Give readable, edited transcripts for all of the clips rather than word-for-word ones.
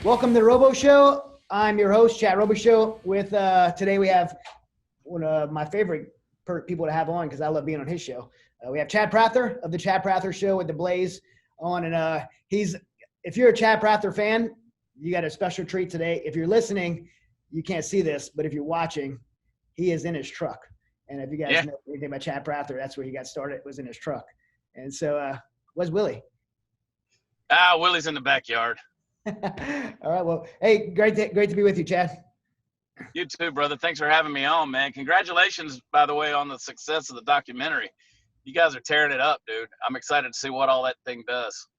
Welcome to the Robo Show. I'm your host, Chad Robichaux. With today we have one of my favorite people to have on because I love being on his show. We have Chad Prather of the Chad Prather Show with the Blaze on, and if you're a Chad Prather fan, you got a special treat today. If you're listening, you can't see this, but if you're watching, he is in his truck. And if you guys know anything about Chad Prather, that's where he got started, was in his truck. And so, where's Willie? Willie's in the backyard. All right. Well, hey, great to be with you, Chad. You too, brother. Thanks for having me on, man. Congratulations, by the way, on the success of the documentary. You guys are tearing it up, dude. I'm excited to see what all that thing does.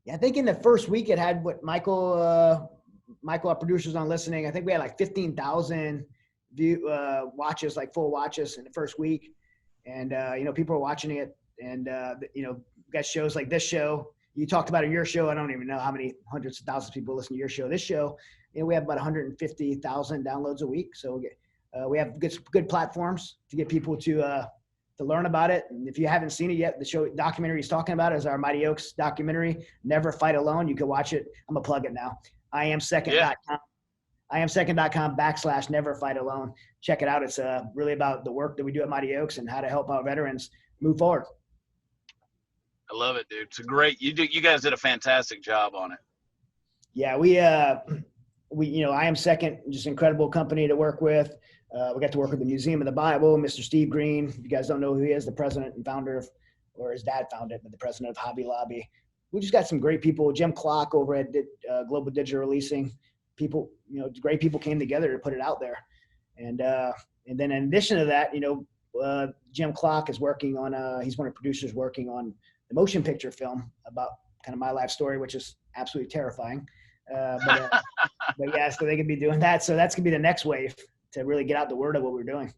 Yeah, I think in the first week it had Michael, our producer's on listening. I think we had like 15,000 watches, like full watches in the first week. And, people are watching it. And, got shows like this show. You talked about your show. I don't even know how many hundreds of thousands of people listen to your show. This show, we have about 150,000 downloads a week. So we have good platforms to get people to learn about it. And if you haven't seen it yet, the documentary he's talking about is our Mighty Oaks documentary, Never Fight Alone. You can watch it. I'm going to plug it now. IamSecond.com. IamSecond.com/Never Fight Alone. Check it out. It's really about the work that we do at Mighty Oaks and how to help our veterans move forward. I love it, dude. It's great. You guys did a fantastic job on it. Yeah, we I Am Second, just incredible company to work with. We got to work with the Museum of the Bible, Mr. Steve Green. If you guys don't know who he is, the president and founder of, or his dad founded it, but the president of Hobby Lobby. We just got some great people. Jim Clock over at Global Digital Releasing. People, great people came together to put it out there. And then in addition to that, Jim Clock is working on, he's one of the producers working on the motion picture film about kind of my life story, which is absolutely terrifying. But yeah, so they could be doing that. So that's going to be the next wave to really get out the word of what we're doing.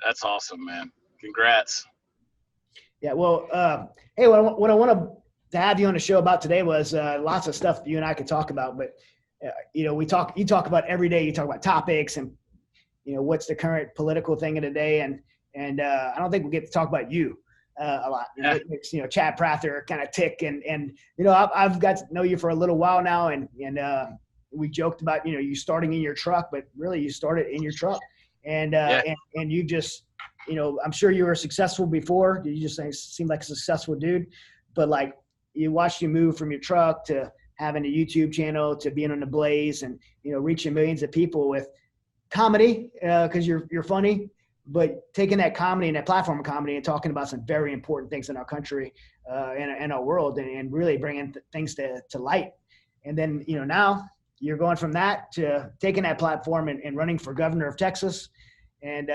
That's awesome, man. Congrats. Yeah. Well, hey, what I want to have you on the show about today was lots of stuff you and I could talk about, but you talk about every day, you talk about topics and, what's the current political thing of the day. And I don't think we get to talk about you a lot. It makes, Chad Prather kind of tick and I've got to know you for a little while now and we joked about, you starting in your truck, but really you started in your truck and you just, I'm sure you were successful before. You just seemed like a successful dude, but like you watched you move from your truck to having a YouTube channel to being on the Blaze and, reaching millions of people with comedy because you're funny. But taking that comedy and that platform of comedy and talking about some very important things in our country and our world and really bringing things to light. And then, now you're going from that to taking that platform and running for governor of Texas. And,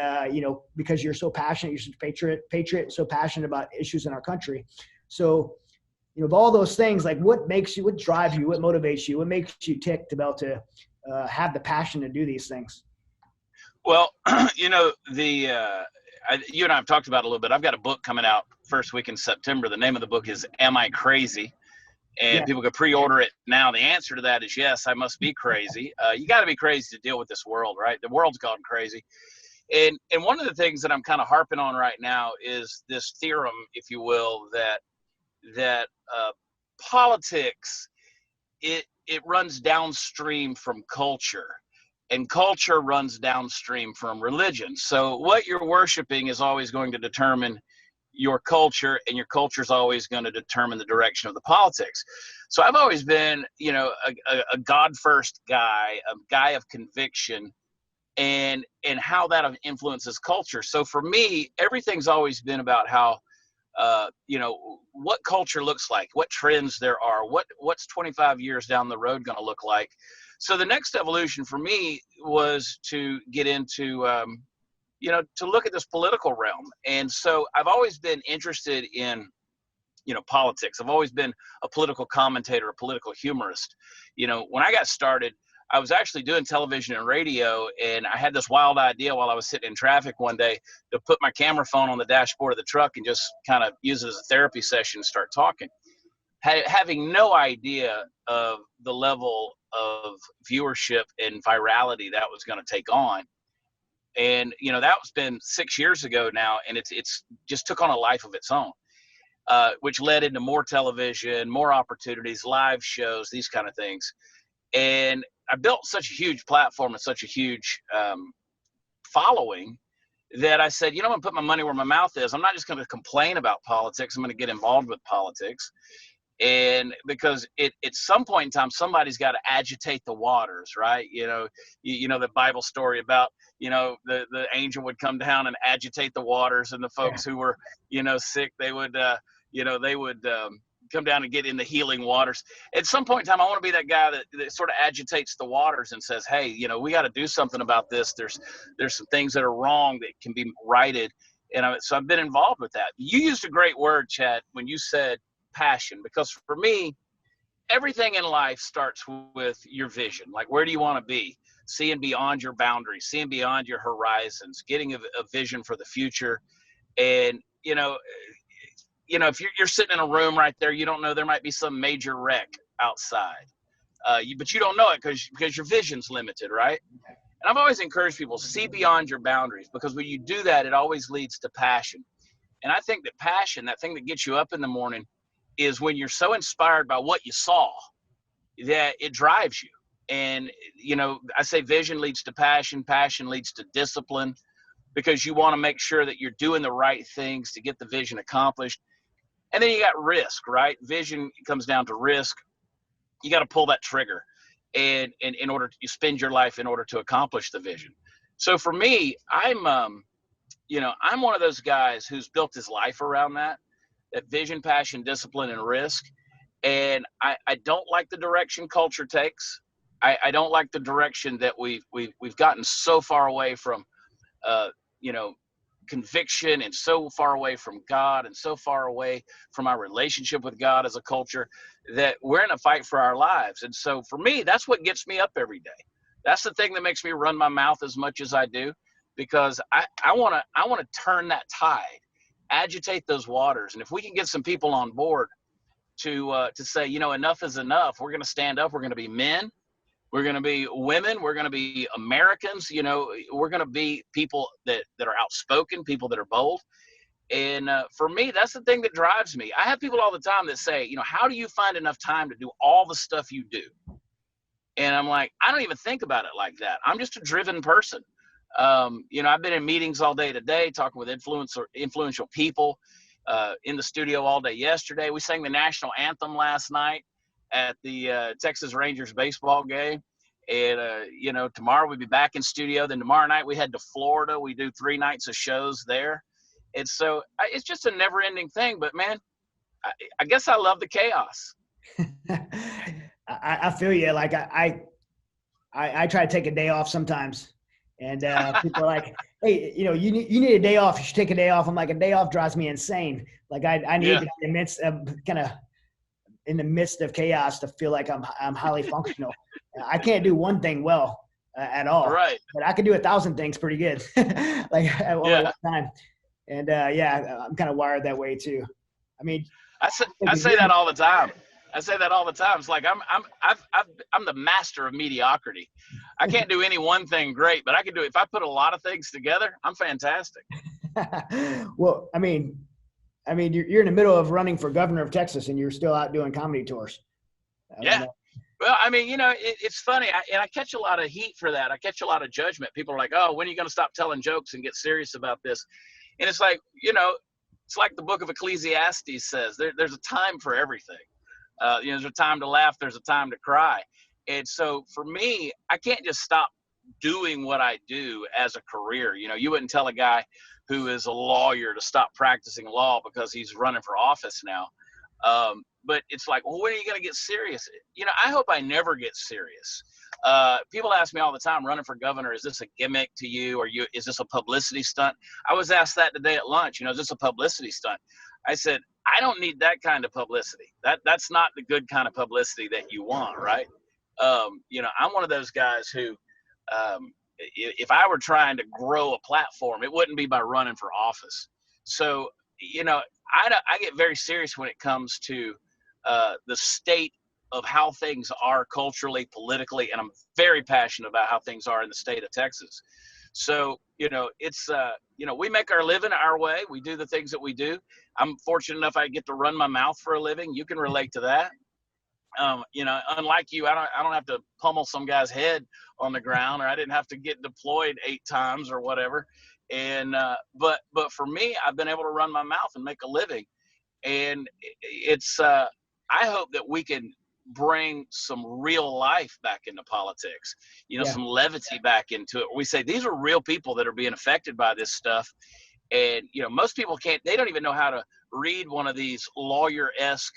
because you're so passionate, you're such a patriot, so passionate about issues in our country. So, of all those things, like what drives you, what motivates you, what makes you tick to be able to have the passion to do these things? Well, you and I have talked about it a little bit. I've got a book coming out first week in September. The name of the book is Am I Crazy? And people can pre-order it now. The answer to that is yes, I must be crazy. You got to be crazy to deal with this world, right? The world's gone crazy. And one of the things that I'm kind of harping on right now is this theorem, if you will, that politics, it runs downstream from culture. And culture runs downstream from religion. So what you're worshiping is always going to determine your culture, and your culture is always going to determine the direction of the politics. So I've always been, a God-first guy, a guy of conviction, and how that influences culture. So for me, everything's always been about how, what culture looks like, what trends there are, what's 25 years down the road going to look like. So the next evolution for me was to get into, to look at this political realm. And so I've always been interested in, politics. I've always been a political commentator, a political humorist. When I got started, I was actually doing television and radio, and I had this wild idea while I was sitting in traffic one day to put my camera phone on the dashboard of the truck and just kind of use it as a therapy session and start talking. Having no idea of the level of viewership and virality that was going to take on. And, that was been 6 years ago now, and it's just took on a life of its own. which led into more television, more opportunities, live shows, these kind of things. And I built such a huge platform and such a huge following that I said, I'm going to put my money where my mouth is. I'm not just going to complain about politics. I'm going to get involved with politics. And because at some point in time, somebody's got to agitate the waters, right? The Bible story about, the angel would come down and agitate the waters, and the folks who were, sick, they would, come down and get in the healing waters. At some point in time, I want to be that guy that sort of agitates the waters and says, hey, we got to do something about this. There's some things that are wrong that can be righted. And so I've been involved with that. You used a great word, Chad, when you said passion, because for me, everything in life starts with your vision. Like, where do you want to be? Seeing beyond your boundaries, seeing beyond your horizons, getting a vision for the future. And if you're sitting in a room right there, you don't know, there might be some major wreck outside, but you don't know it because your vision's limited, right? And I've always encouraged people, see beyond your boundaries, because when you do that, it always leads to passion. And I think that passion, that thing that gets you up in the morning, is when you're so inspired by what you saw that it drives you. And, I say vision leads to passion, passion leads to discipline, because you want to make sure that you're doing the right things to get the vision accomplished. And then you got risk, right? Vision comes down to risk. You got to pull that trigger and in order to spend your life in order to accomplish the vision. So for me, I'm one of those guys who's built his life around that vision, passion, discipline, and risk. And I don't like the direction culture takes. I don't like the direction that we've gotten so far away from, conviction, and so far away from God, and so far away from our relationship with God as a culture, that we're in a fight for our lives. And so for me, that's what gets me up every day. That's the thing that makes me run my mouth as much as I do, because I want to turn that tide, agitate those waters. And if we can get some people on board to say, enough is enough, we're going to stand up. We're going to be men. We're going to be women. We're going to be Americans. We're going to be people that are outspoken, people that are bold. And for me, that's the thing that drives me. I have people all the time that say, how do you find enough time to do all the stuff you do? And I'm like, I don't even think about it like that. I'm just a driven person. I've been in meetings all day today, talking with influential people, in the studio all day yesterday. We sang the national anthem last night at the Texas Rangers baseball game. And, tomorrow we'll be back in studio. Then tomorrow night we head to Florida. We do 3 nights of shows there. And so it's just a never ending thing. But man, I guess I love the chaos. I feel you. Like I try to take a day off sometimes. And people are like, hey, you need a day off. You should take a day off. I'm like, a day off drives me insane. Like I need to be in the midst of chaos to feel like I'm highly functional. I can't do one thing well at all. Right. But I can do 1,000 things pretty good, like at one time. And I'm kind of wired that way too. I mean, I say that all the time. It's like I'm the master of mediocrity. I can't do any one thing great, but I can do it. If I put a lot of things together, I'm fantastic. Well, I mean, you're in the middle of running for governor of Texas, and you're still out doing comedy tours. Yeah. Well, it's funny, and I catch a lot of heat for that. I catch a lot of judgment. People are like, "Oh, when are you going to stop telling jokes and get serious about this?" And it's like, it's like the book of Ecclesiastes says, there's a time for everything. There's a time to laugh. There's a time to cry. And so for me, I can't just stop doing what I do as a career. You wouldn't tell a guy who is a lawyer to stop practicing law because he's running for office now. But it's like, well, when are you going to get serious? I hope I never get serious. People ask me all the time, running for governor, is this a gimmick to you? Or is this a publicity stunt? I was asked that today at lunch, is this a publicity stunt? I said, I don't need that kind of publicity. That's not the good kind of publicity that you want, right? I'm one of those guys who, if I were trying to grow a platform, it wouldn't be by running for office. So, I get very serious when it comes to the state of how things are culturally, politically, and I'm very passionate about how things are in the state of Texas. So, it's, we make our living our way. We do the things that we do. I'm fortunate enough I get to run my mouth for a living. You can relate to that. You know, unlike you, I don't have to pummel some guy's head on the ground, or I didn't have to get deployed 8 times or whatever. And but for me, I've been able to run my mouth and make a living. And it's I hope that we can bring some real life back into politics, you know, Yeah. some levity back into it. We say these are real people that are being affected by this stuff. And you know, most people they don't even know how to read one of these lawyer-esque,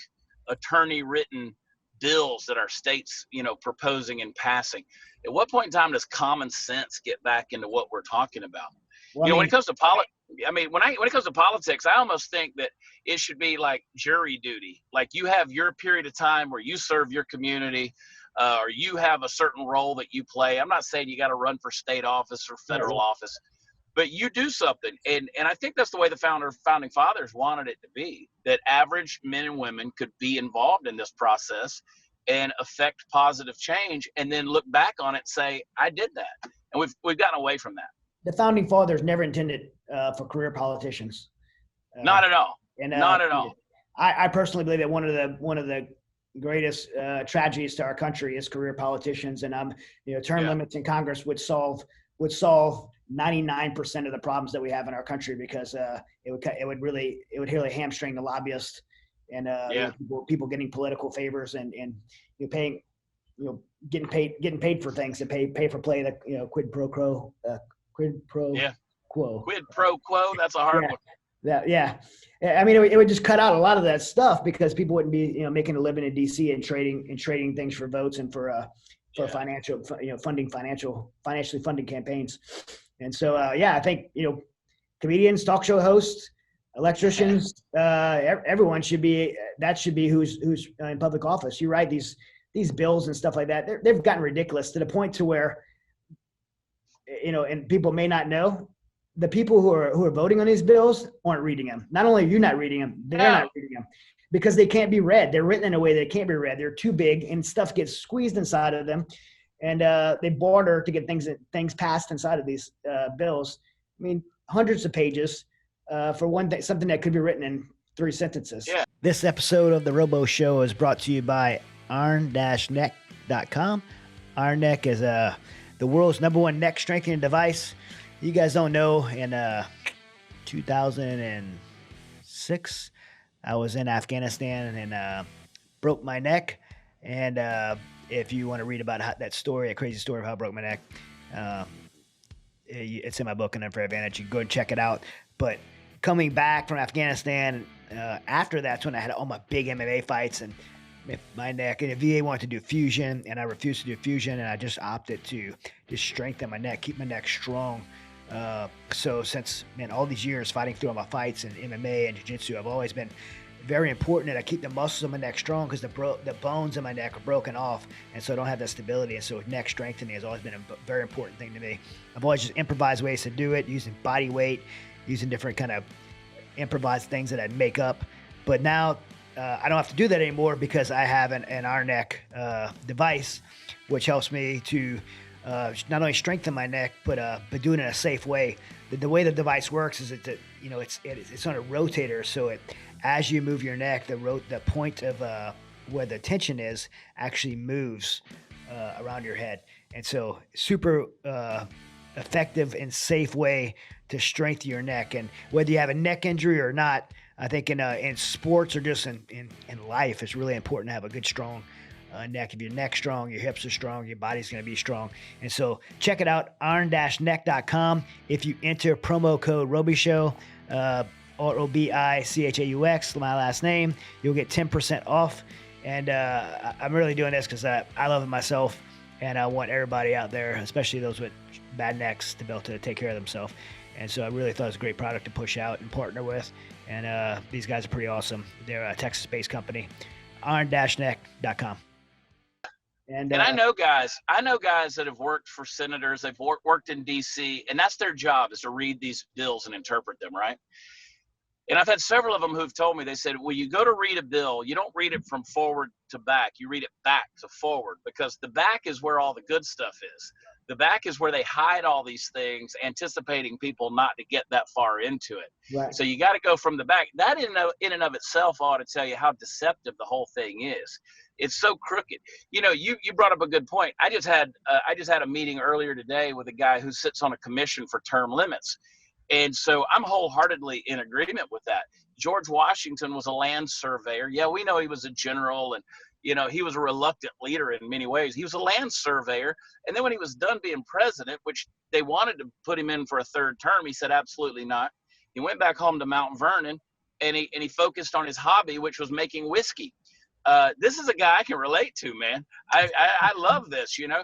attorney written bills that our state's, you know, proposing and passing. At what point in time does common sense get back into what we're talking about? Well, You I know, when mean, it comes to when it comes to politics, I almost think that it should be like jury duty. Like you have your period of time where you serve your community, or you have a certain role that you play. I'm not saying you got to run for state office or federal office, but you do something. And I think that's the way the founding fathers wanted it to be, that average men and women could be involved in this process and affect positive change, and then look back on it and say, I did that. And we've gotten away from that. the founding fathers never intended for career politicians. Not at all. And Not at all. I personally believe that one of the greatest tragedies to our country is career politicians. And you know, term limits in Congress would solve 99% of the problems that we have in our country, because it would really hamstring the lobbyists and you know, people getting political favors and you know, paying, you know, getting paid for things, and pay for play, that, you know, quid pro quo. Quid pro quo. That's a hard one. I mean, it would just cut out a lot of that stuff, because people wouldn't be, you know, making a living in DC and trading things for votes and for financial, you know, financially funding campaigns. And so, I think, you know, comedians, talk show hosts, electricians, everyone should be who's in public office. You're right. These bills and stuff like that, they've gotten ridiculous to the point to where, you know, and people may not know, the people who are voting on these bills aren't reading them. Not only are you not reading them, they're not reading them, because they can't be read. They're written in a way that can't be read. They're too big, and stuff gets squeezed inside of them, and they barter to get things passed inside of these bills. I mean, hundreds of pages for one thing, something that could be written in 3 sentences. Yeah. This episode of the Robo Show is brought to you by iron-neck.com. Iron Neck is the world's #1 neck strengthening device. You guys don't know, in 2006, I was in Afghanistan and broke my neck. And if you want to read about that story, a crazy story of how I broke my neck, it's in my book, And Unfair Advantage. You can go and check it out. But coming back from Afghanistan, after that's when I had all my big MMA fights, and my neck, and the VA wanted to do fusion, and I refused to do fusion, and I just opted to just strengthen my neck, keep my neck strong. So since, man, all these years fighting through all my fights in MMA and jiu-jitsu, I've always been very important that I keep the muscles of my neck strong, because the bones in my neck are broken off, and so I don't have that stability. And so neck strengthening has always been a very important thing to me. I've always just improvised ways to do it, using body weight, using different kind of improvised things that I'd make up. But now I don't have to do that anymore, because I have an Iron Neck device, which helps me to not only strengthen my neck, but do it in a safe way. The way the device works is that, you know, it's on a rotator, so as you move your neck, the point of where the tension is actually moves around your head, and so super effective and safe way to strengthen your neck. And whether you have a neck injury or not, I think in sports or just in life, it's really important to have a good, strong neck. If your neck's strong, your hips are strong, your body's going to be strong. And so check it out, iron-neck.com. If you enter promo code Robichaux, Robichaux, my last name, you'll get 10% off. And I'm really doing this because I love it myself, and I want everybody out there, especially those with bad necks, to be able to take care of themselves. And so I really thought it was a great product to push out and partner with. And these guys are pretty awesome. They're a Texas-based company, iron-neck.com. And I know guys that have worked for senators. They've worked in D.C., and that's their job, is to read these bills and interpret them, right? And I've had several of them who've told me, they said, well, you go to read a bill, you don't read it from forward to back. You read it back to forward, because the back is where all the good stuff is. The back is where they hide all these things, anticipating people not to get that far into it. Right. So you got to go from the back. That in and of itself ought to tell you how deceptive the whole thing is. It's so crooked. You know, you brought up a good point. I just had a meeting earlier today with a guy who sits on a commission for term limits. And so I'm wholeheartedly in agreement with that. George Washington was a land surveyor. Yeah, we know he was a general, and you know, he was a reluctant leader in many ways. He was a land surveyor. And then when he was done being president, which they wanted to put him in for a third term, he said absolutely not. He went back home to Mount Vernon, and he focused on his hobby, which was making whiskey. This is a guy I can relate to, man. I love this. You know,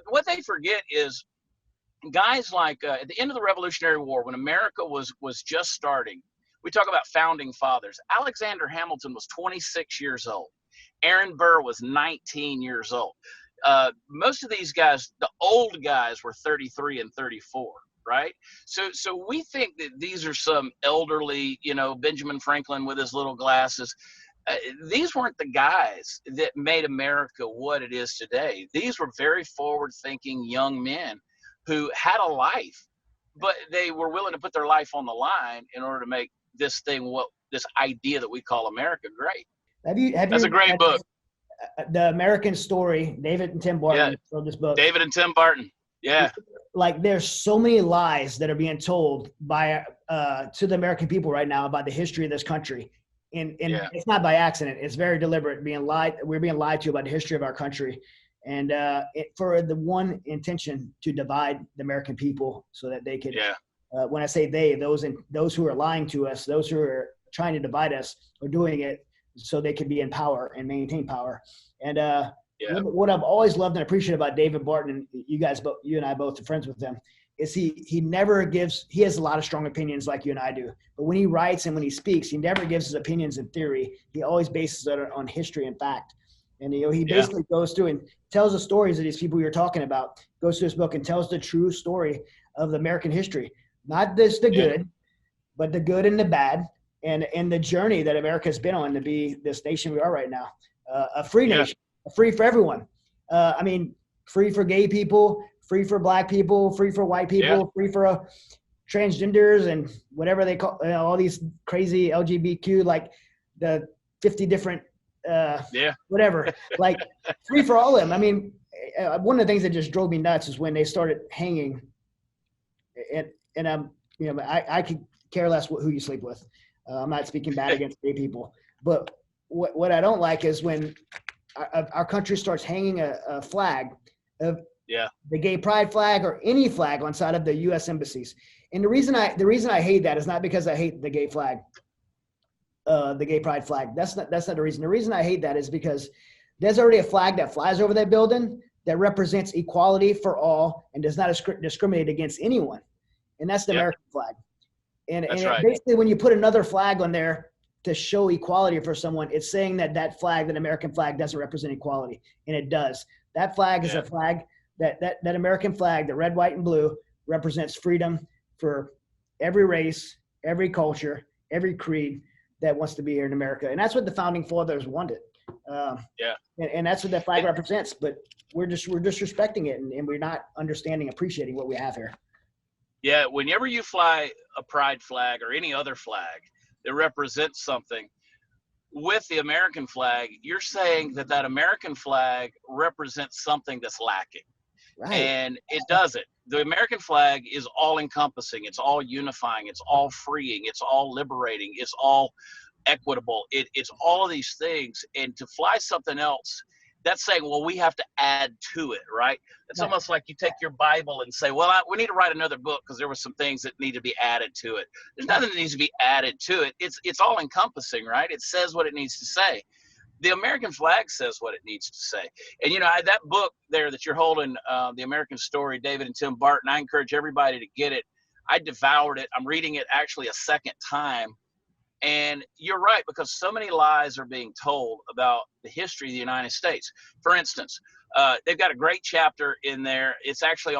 what they forget is guys like at the end of the Revolutionary War, when America was just starting, we talk about founding fathers. Alexander Hamilton was 26 years old. Aaron Burr was 19 years old. Most of these guys, the old guys, were 33 and 34, right? So we think that these are some elderly, you know, Benjamin Franklin with his little glasses. These weren't the guys that made America what it is today. These were very forward-thinking young men who had a life, but they were willing to put their life on the line in order to make this thing, this idea that we call America, great. That's a great book. The American Story, David and Tim Barton wrote this book. David and Tim Barton. Yeah. Like, there's so many lies that are being told by to the American people right now about the history of this country. And it's not by accident. It's very deliberate. We're being lied to about the history of our country. And for the one intention to divide the American people so that they could, when I say they, those who are lying to us, those who are trying to divide us, are doing it so they can be in power and maintain power. And what I've always loved and appreciated about David Barton, and you and I both are friends with him, is he never gives, he has a lot of strong opinions like you and I do, but when he writes and when he speaks, he never gives his opinions in theory. He always bases it on history and fact. And he basically goes through and tells the stories of these people you're talking about, goes through his book and tells the true story of the American history. Not just the good, but the good and the bad, and the journey that America has been on to be this nation we are right now. A free nation, free for everyone. I mean, free for gay people, free for black people, free for white people, free for transgenders and whatever they call, all these crazy LGBTQ, like the 50 different whatever, like free for all of them. I mean, one of the things that just drove me nuts is when they started hanging, and I could care less who you sleep with. I'm not speaking bad against gay people, but what I don't like is when our country starts hanging a flag of the gay pride flag or any flag on side of the U.S. embassies. And the reason I hate that is not because I hate the gay flag, the gay pride flag. That's not the reason. The reason I hate that is because there's already a flag that flies over that building that represents equality for all and does not discriminate against anyone. And that's the American flag. And basically when you put another flag on there to show equality for someone, it's saying that flag, that American flag, doesn't represent equality. And it does. That flag is a flag that American flag, the red, white, and blue, represents freedom for every race, every culture, every creed that wants to be here in America. And that's what the founding fathers wanted. And that's what that flag represents. But we're disrespecting it, and we're not understanding, appreciating what we have here. Yeah, whenever you fly a pride flag or any other flag that represents something with the American flag, you're saying that American flag represents something that's lacking. Right. And it doesn't. The American flag is all encompassing. It's all unifying. It's all freeing. It's all liberating. It's all equitable. It's all of these things. And to fly something else, that's saying, well, we have to add to it, right? It's almost like you take your Bible and say, well, we need to write another book because there were some things that need to be added to it. There's nothing that needs to be added to it. It's all encompassing, right? It says what it needs to say. The American flag says what it needs to say. And, that book there that you're holding, The American Story, David and Tim Barton, I encourage everybody to get it. I devoured it. I'm reading it actually a second time. And you're right, because so many lies are being told about the history of the United States. For instance, they've got a great chapter in there. It's actually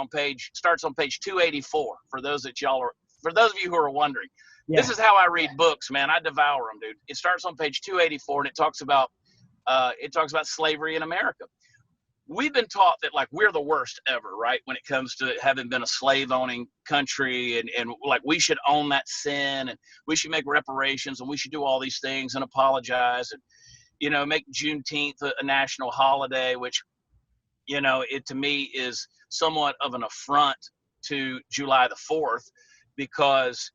starts on page 284 for those of you who are wondering. This is how I read books, man. I devour them, dude. It starts on page 284 and it talks about slavery in America. We've been taught that like we're the worst ever, right? When it comes to having been a slave owning country and like we should own that sin and we should make reparations and we should do all these things and apologize. And, make Juneteenth a national holiday, which, it to me is somewhat of an affront to July the 4th, because,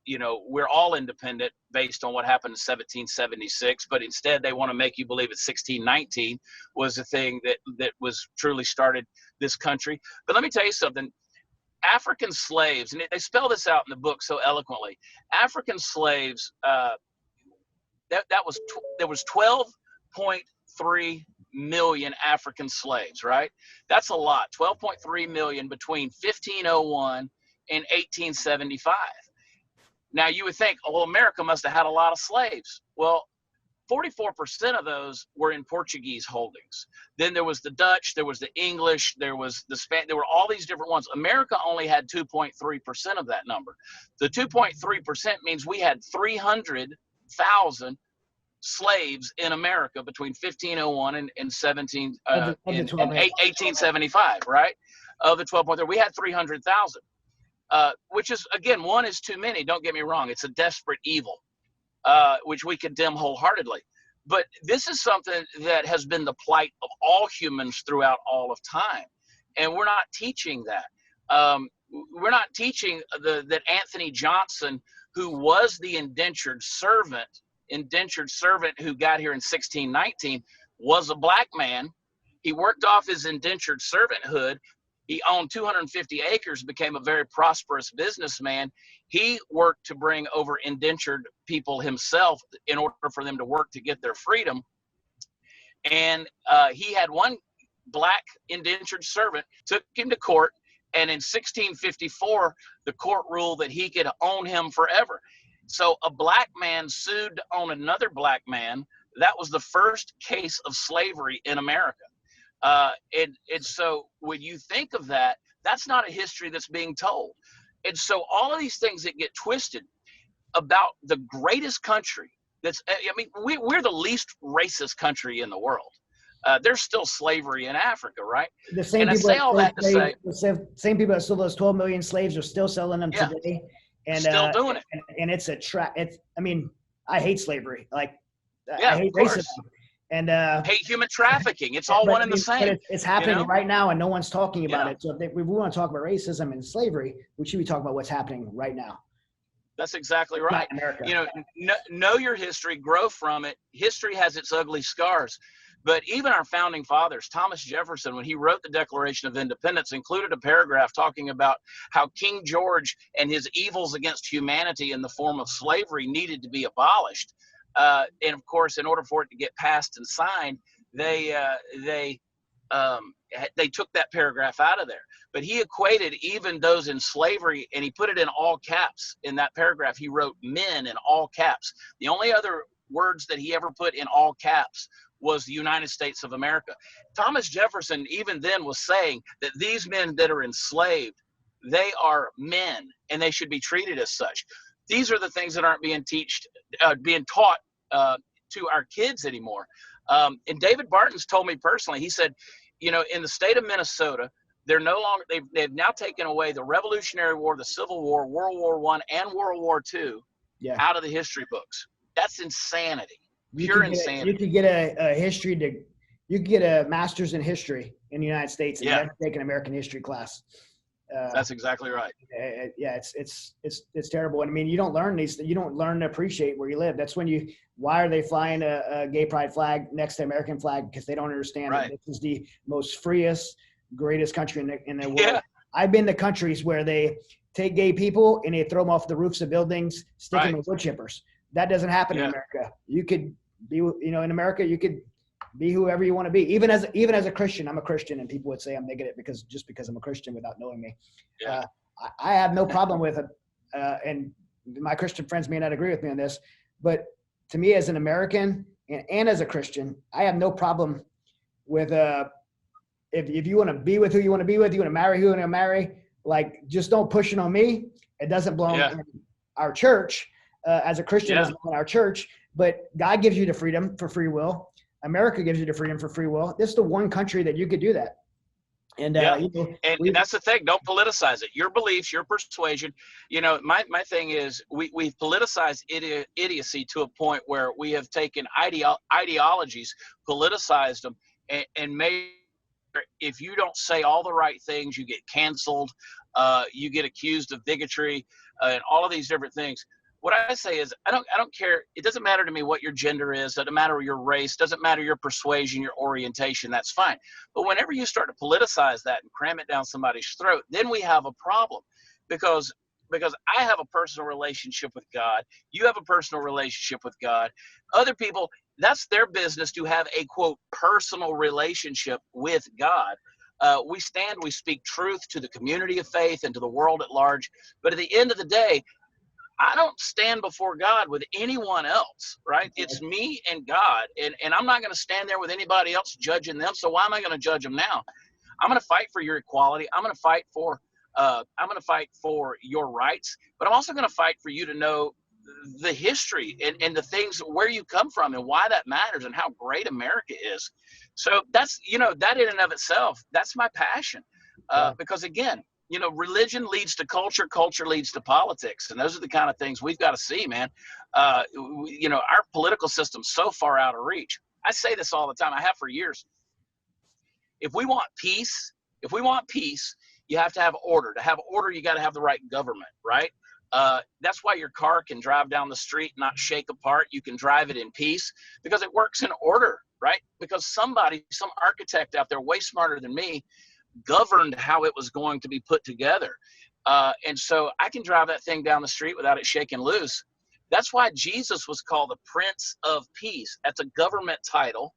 we're all independent based on what happened in 1776, but instead they want to make you believe it's 1619 was the thing that was truly started this country. But let me tell you something. African slaves, and they spell this out in the book so eloquently. African slaves, there was 12.3 million African slaves, right? That's a lot. 12.3 million between 1501 and 1875. Now you would think, oh, well, America must have had a lot of slaves. Well, 44% of those were in Portuguese holdings. Then there was the Dutch, there was the English, there was the Spanish, there were all these different ones. America only had 2.3% of that number. The 2.3% means we had 300,000 slaves in America between 1501 and 1875, right? Of the 12.3, we had 300,000, which is, again, one is too many. Don't get me wrong. It's a desperate evil, which we condemn wholeheartedly. But this is something that has been the plight of all humans throughout all of time. And we're not teaching that. We're not teaching that Anthony Johnson, who was the indentured servant who got here in 1619, was a black man. He worked off his indentured servanthood. He owned 250 acres, became a very prosperous businessman. He worked to bring over indentured people himself in order for them to work to get their freedom. And he had one black indentured servant, took him to court, and in 1654, the court ruled that he could own him forever. So a black man sued to own another black man. That was the first case of slavery in America. And so when you think of that, that's not a history that's being told. And so all of these things that get twisted about the greatest country we're the least racist country in the world. There's still slavery in Africa, right? The same people same people that sold those 12 million slaves are still selling them today. And still doing it. And it's a trap. I hate slavery. I hate racism. And hate human trafficking. It's all one and the same. But it's happening right now, and no one's talking about it. So if we want to talk about racism and slavery, we should be talking about what's happening right now. That's exactly right. Know your history, grow from it. History has its ugly scars. But even our founding fathers, Thomas Jefferson, when he wrote the Declaration of Independence, included a paragraph talking about how King George and his evils against humanity in the form of slavery needed to be abolished. And of course, in order for it to get passed and signed, they took that paragraph out of there. But he equated even those in slavery, and he put it in all caps. In that paragraph, he wrote men in all caps. The only other words that he ever put in all caps was the United States of America. Thomas Jefferson even then was saying that these men that are enslaved, they are men, and they should be treated as such. These are the things that aren't being taught to our kids anymore. And David Barton's told me personally, he said, in the state of Minnesota, they're no longer, they've now taken away the Revolutionary War, the Civil War, World War I, and World War II out of the history books. That's insanity. Pure insanity. You could get you could get a master's in history in the United States and never take an American history class. That's exactly right. It's terrible. And I mean, you don't learn to appreciate where you live. That's when why are they flying a gay pride flag next to American flag? Because they don't understand that this is the most freest, greatest country in the world. Yeah. I've been to countries where they take gay people and they throw them off the roofs of buildings, stick them with wood chippers. That doesn't happen in America. You could be, in America, you could be whoever you want to be. Even as a Christian, I'm a Christian, and people would say I'm bigoted because I'm a Christian without knowing me. Yeah. I have no problem with it. And my Christian friends may not agree with me on this, but to me as an American and as a Christian, I have no problem with, if you want to be with who you want to be with, you want to marry who you want to marry, just don't push it on me. It doesn't belong in our church. As a Christian, doesn't belong in our church, but God gives you the freedom for free will. America gives you the freedom for free will. This is the one country that you could do that. And, Yeah. you know, And that's the thing. Don't politicize it. Your beliefs, your persuasion. You know, my thing is we've politicized idiocy to a point where we have taken ideologies, politicized them, and made, if you don't say all the right things, you get canceled. You get accused of bigotry, and all of these different things. What I say is, I don't care. It doesn't matter to me what your gender is. Doesn't matter your race. Doesn't matter your persuasion, your orientation. That's fine. But whenever you start to politicize that and cram it down somebody's throat, then we have a problem, because I have a personal relationship with God. You have a personal relationship with God. Other people, that's their business to have a, quote, personal relationship with God. We speak truth to the community of faith and to the world at large. But at the end of the day, I don't stand before God with anyone else, right? It's me and God, and I'm not going to stand there with anybody else judging them. So why am I going to judge them now? I'm going to fight for your equality. I'm going to fight for your rights, but I'm also going to fight for you to know the history and the things, where you come from and why that matters and how great America is. So that's, you know, that in and of itself, that's my passion. Because again, you know, religion leads to culture, culture leads to politics. And those are the kind of things we've got to see, man. You know, our political system's so far out of reach. I say this all the time. I have for years. If we want peace, you have to have order. To have order, you got to have the right government, right? That's why your car can drive down the street, not shake apart. You can drive it in peace because it works in order, right? Because some architect out there way smarter than me governed how it was going to be put together. And so I can drive that thing down the street without it shaking loose. That's why Jesus was called the Prince of Peace. That's a government title.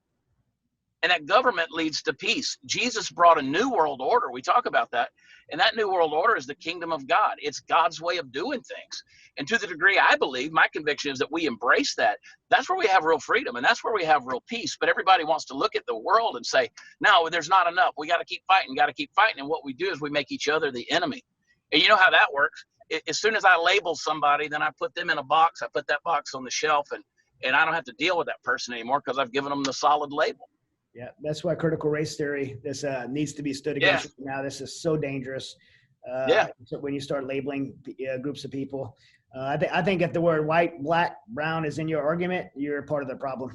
And that government leads to peace. Jesus brought a new world order. We talk about that. And that new world order is the kingdom of God. It's God's way of doing things. And to the degree I believe, my conviction is that we embrace that. That's where we have real freedom, and that's where we have real peace. But everybody wants to look at the world and say, no, there's not enough. We got to keep fighting, And what we do is we make each other the enemy. And you know how that works. As soon as I label somebody, then I put them in a box. I put that box on the shelf, and I don't have to deal with that person anymore because I've given them the solid label. Yeah, that's why critical race theory, this needs to be stood against. Now, this is so dangerous. When you start labeling groups of people, I think if the word white, black, brown is in your argument, you're part of the problem.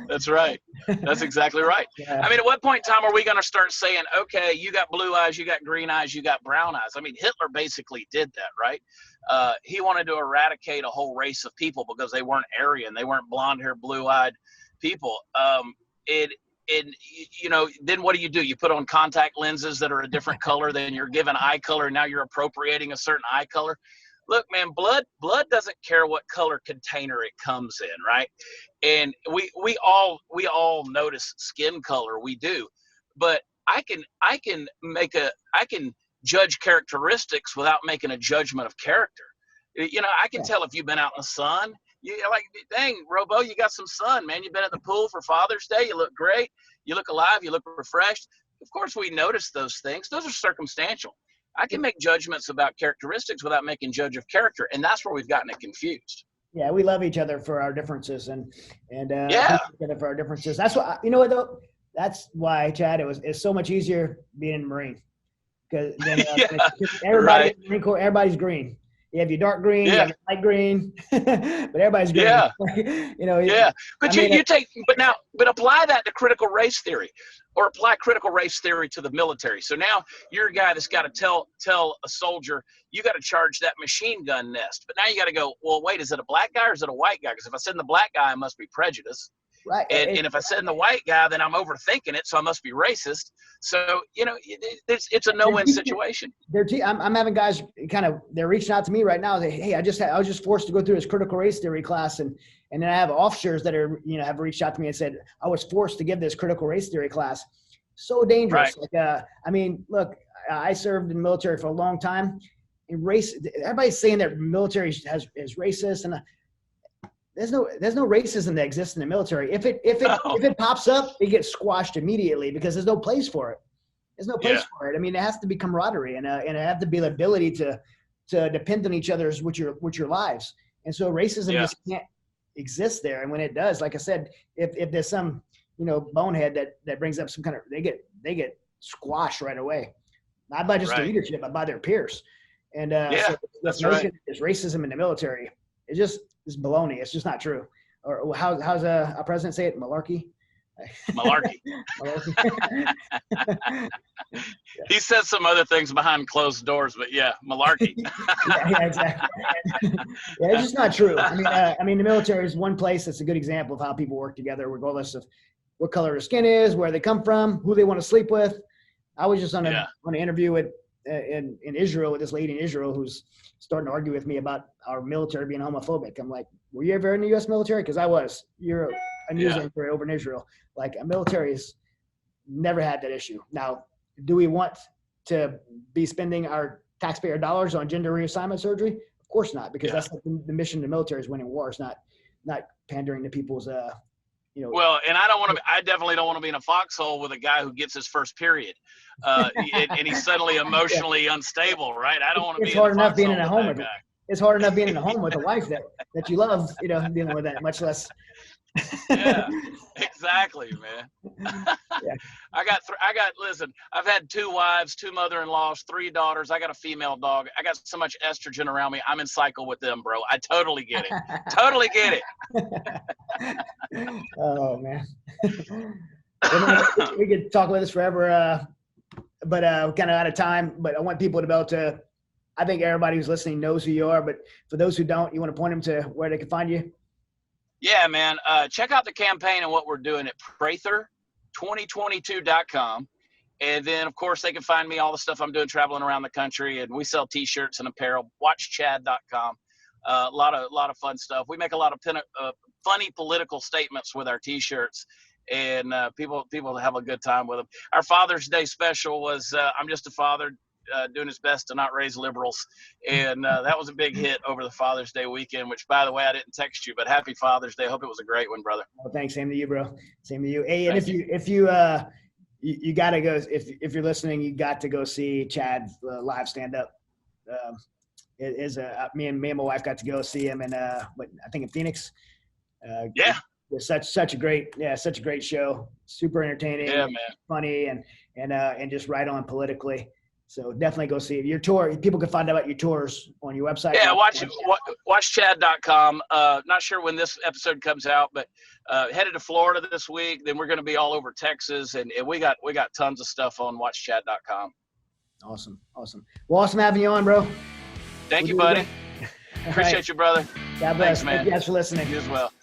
That's right. That's exactly right. Yeah. I mean, at what point in time are we going to start saying, okay, you got blue eyes, you got green eyes, you got brown eyes? I mean, Hitler basically did that, right? He wanted to eradicate a whole race of people because they weren't Aryan. They weren't blonde-haired, blue-eyed people. You know, then what do? You put on contact lenses that are a different color than you're given eye color. Now you're appropriating a certain eye color. Look, man, blood doesn't care what color container it comes in, right? And we all notice skin color, we do, but I can judge characteristics without making a judgment of character. You know, I can tell if you've been out in the sun. You're like, dang, Robo, you got some sun, man. You've been at the pool for Father's Day. You look great. You look alive. You look refreshed. Of course, we notice those things. Those are circumstantial. I can make judgments about characteristics without making judge of character, and that's where we've gotten it confused. Yeah, we love each other for our differences, and yeah, for our differences. That's why, you know what though. That's why, Chad, it's so much easier being in the Marine because everybody, Marine Corps, everybody's green. You have your dark green, you have your light green, but everybody's green. Yeah. You know. Yeah. But but apply that to critical race theory, or apply critical race theory to the military. So now you're a guy that's got to tell a soldier, you got to charge that machine gun nest. But now you got to go, well, wait, is it a black guy or is it a white guy? Because if I send the black guy, I must be prejudiced. Right. And if I send the white guy, then I'm overthinking it, so I must be racist. So, you know, it's a no-win situation. I'm having guys they're reaching out to me right now. Hey, I was just forced to go through this critical race theory class, and then I have officers that are, you know, have reached out to me and said, I was forced to give this critical race theory class. So dangerous. Right. Like, I mean, look, I served in the military for a long time. Everybody's saying that military is racist, and there's no racism that exists in the military. If it pops up, it gets squashed immediately because there's no place for it. There's no place for it. I mean, it has to be camaraderie, and it has to be the ability to depend on each other's with your lives. And so racism just can't exist there. And when it does, like I said, if there's some bonehead that brings up some kind of, they get squashed right away. Not by just the leadership, but by their peers. And so this notion, this racism in the military, it's baloney. It's just not true. Or how's a president say it? Malarkey. Malarkey. He says some other things behind closed doors, but malarkey. yeah, exactly. It's just not true. I mean, the military is one place that's a good example of how people work together, regardless of what color their skin is, where they come from, who they want to sleep with. I was just on an interview in Israel with this lady in Israel who's starting to argue with me about our military being homophobic. I'm like, were you ever in the U.S. military? Because I was. You're a news anchor over in Israel. Like, a military has never had that issue. Now, do we want to be spending our taxpayer dollars on gender reassignment surgery? Of course not, because that's the mission of the military, is winning wars, not pandering to people's Well, and I definitely don't want to be in a foxhole with a guy who gets his first period, and he's suddenly emotionally unstable, right? I don't want to be. It's hard enough being in a home with that guy. It's hard enough being in a home with a wife that you love, dealing with that, much less. Yeah, exactly, man. Listen, I've had 2 wives, 2 mother-in-laws, 3 daughters. I got a female dog. I got so much estrogen around me. I'm in cycle with them, bro. I totally get it. Totally get it. Oh, man. We could talk about this forever, but kind of out of time. But I want people to be able to, I think everybody who's listening knows who you are. But for those who don't, you want to point them to where they can find you? Yeah, man. Check out the campaign and what we're doing at Prather2022.com. And then, of course, they can find me, all the stuff I'm doing traveling around the country. And we sell T-shirts and apparel. WatchChad.com. A lot of fun stuff. We make a lot of funny political statements with our T-shirts. And people have a good time with them. Our Father's Day special was I'm just a father doing his best to not raise liberals. And that was a big hit over the Father's Day weekend, which, by the way, I didn't text you, but happy Father's Day. Hope it was a great one, brother. Oh, thanks. Same to you, bro. Same to you. Hey, and if you got to go, if you're listening, you got to go see Chad live stand up. It is me and my wife got to go see him in I think in Phoenix. It's such a great show. Super entertaining, man. Funny, and just right on politically. So definitely go see it. Your tour, people can find out about your tours on your website. Yeah, watchchad.com. Not sure when this episode comes out, but headed to Florida this week. Then we're going to be all over Texas, and we got tons of stuff on watchchad.com. Awesome. Well, awesome having you on, bro. Thank you, buddy. Appreciate you, brother. God bless. Thanks, man. Thank you guys for listening. You as well.